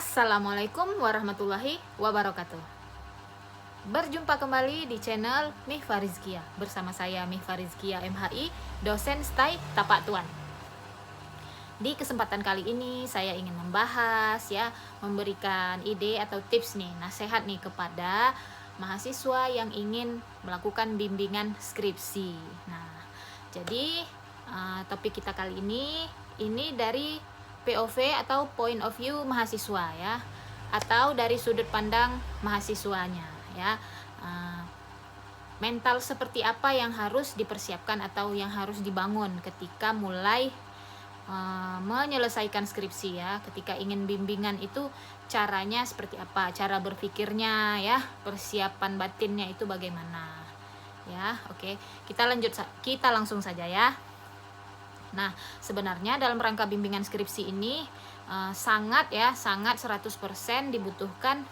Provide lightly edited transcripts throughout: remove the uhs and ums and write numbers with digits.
Assalamualaikum warahmatullahi wabarakatuh. Berjumpa kembali di channel Mihfa Rizkia. Bersama saya Mihfa Rizkia MHI, dosen STAI Tapak Tuan. Di kesempatan kali ini saya ingin membahas memberikan ide atau tips nih, nasihat nih kepada mahasiswa yang ingin melakukan bimbingan skripsi. Nah, jadi topik kita kali ini dari POV atau point of view mahasiswa ya, atau dari sudut pandang mahasiswanya ya. Mental seperti apa yang harus dipersiapkan atau yang harus dibangun ketika mulai menyelesaikan skripsi ya, ketika ingin bimbingan itu caranya seperti apa, cara berpikirnya ya, persiapan batinnya itu bagaimana ya. Oke, kita langsung saja ya. Nah, sebenarnya dalam rangka bimbingan skripsi ini sangat 100% dibutuhkan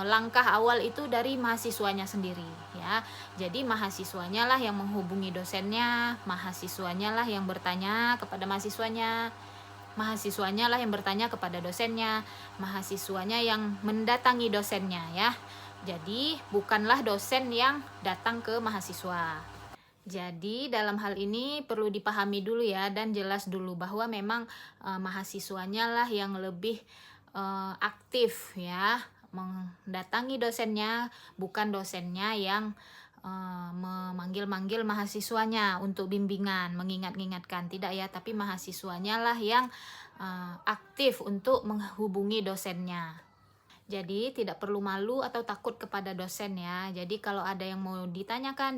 langkah awal itu dari mahasiswanya sendiri ya. Jadi mahasiswanya lah yang menghubungi dosennya, mahasiswanya lah yang bertanya kepada mahasiswanya, mahasiswanya lah yang bertanya kepada dosennya, mahasiswanya yang mendatangi dosennya ya. Jadi bukanlah dosen yang datang ke mahasiswa. Jadi dalam hal ini perlu dipahami dulu ya, dan jelas dulu bahwa memang mahasiswanya lah yang lebih aktif ya mendatangi dosennya, bukan dosennya yang memanggil-manggil mahasiswanya untuk bimbingan, mengingat-ingatkan, tidak ya, tapi mahasiswanya lah yang aktif untuk menghubungi dosennya. Jadi tidak perlu malu atau takut kepada dosen ya. Jadi kalau ada yang mau ditanyakan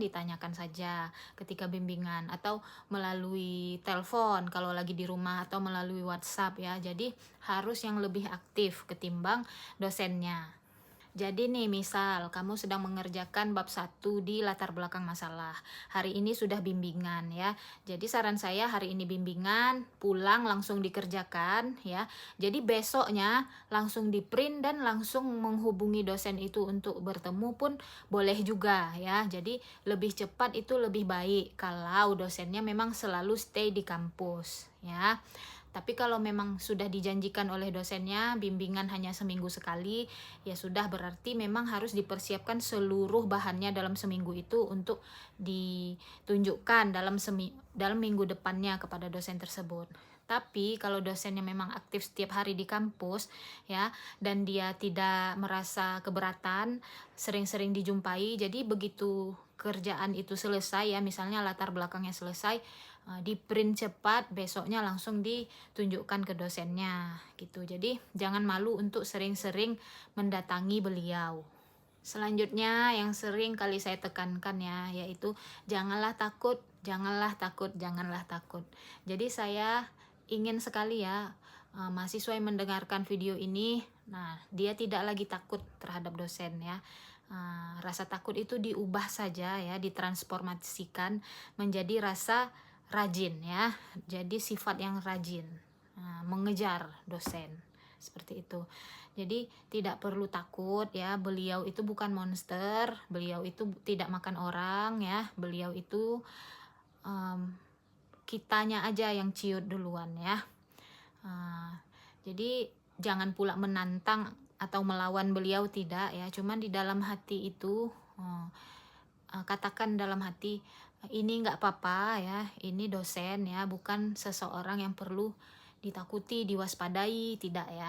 saja ketika bimbingan, atau melalui telepon kalau lagi di rumah, atau melalui WhatsApp ya. Jadi harus yang lebih aktif ketimbang dosennya. Jadi nih, misal kamu sedang mengerjakan bab 1 di latar belakang masalah. Hari ini sudah bimbingan ya. Jadi saran saya hari ini bimbingan, pulang langsung dikerjakan ya. Jadi besoknya langsung di-print dan langsung menghubungi dosen itu untuk bertemu pun boleh juga ya. Jadi lebih cepat itu lebih baik kalau dosennya memang selalu stay di kampus ya. Tapi kalau memang sudah dijanjikan oleh dosennya bimbingan hanya seminggu sekali, ya sudah, berarti memang harus dipersiapkan seluruh bahannya dalam seminggu itu untuk ditunjukkan dalam minggu depannya kepada dosen tersebut. Tapi kalau dosennya memang aktif setiap hari di kampus ya, dan dia tidak merasa keberatan sering-sering dijumpai, jadi begitu kerjaan itu selesai ya, misalnya latar belakangnya selesai, di print cepat, besoknya langsung ditunjukkan ke dosennya gitu. Jadi jangan malu untuk sering-sering mendatangi beliau. Selanjutnya yang sering kali saya tekankan ya, yaitu janganlah takut, janganlah takut, janganlah takut. Jadi saya ingin sekali ya mahasiswa yang mendengarkan video ini, nah dia tidak lagi takut terhadap dosen ya. Rasa takut itu diubah saja ya, ditransformasikan menjadi rasa rajin ya. Jadi sifat yang rajin mengejar dosen, seperti itu. Jadi tidak perlu takut ya, beliau itu bukan monster, beliau itu tidak makan orang ya, beliau itu kitanya aja yang ciut duluan ya. Jadi jangan pula menantang atau melawan beliau, tidak ya, cuman di dalam hati itu katakan dalam hati, ini nggak apa-apa ya, ini dosen ya, bukan seseorang yang perlu ditakuti, diwaspadai, tidak ya.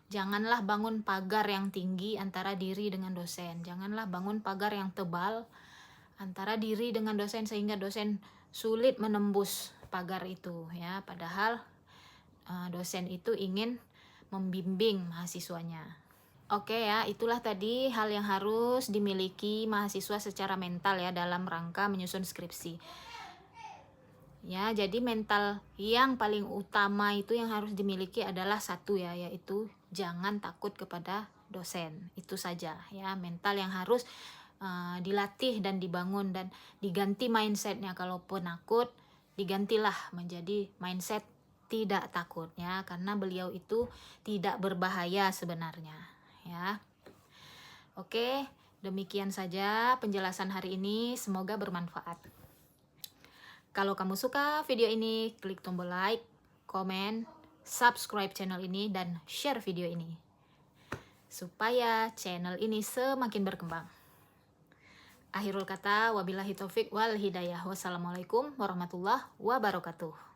Janganlah bangun pagar yang tinggi antara diri dengan dosen, janganlah bangun pagar yang tebal antara diri dengan dosen sehingga dosen sulit menembus pagar itu ya, padahal dosen itu ingin membimbing mahasiswanya. Oke ya, itulah tadi hal yang harus dimiliki mahasiswa secara mental ya dalam rangka menyusun skripsi. Ya, jadi mental yang paling utama itu yang harus dimiliki adalah satu ya, yaitu jangan takut kepada dosen. Itu saja ya, mental yang harus dilatih dan dibangun dan diganti mindsetnya. Kalau penakut, digantilah menjadi mindset tidak takut ya, karena beliau itu tidak berbahaya sebenarnya ya. Oke, demikian saja penjelasan hari ini, semoga bermanfaat. Kalau kamu suka video ini, klik tombol like, komen, subscribe channel ini dan share video ini supaya channel ini semakin berkembang. Akhirul kata, wabillahi taufik wal hidayah. Wassalamualaikum warahmatullahi wabarakatuh.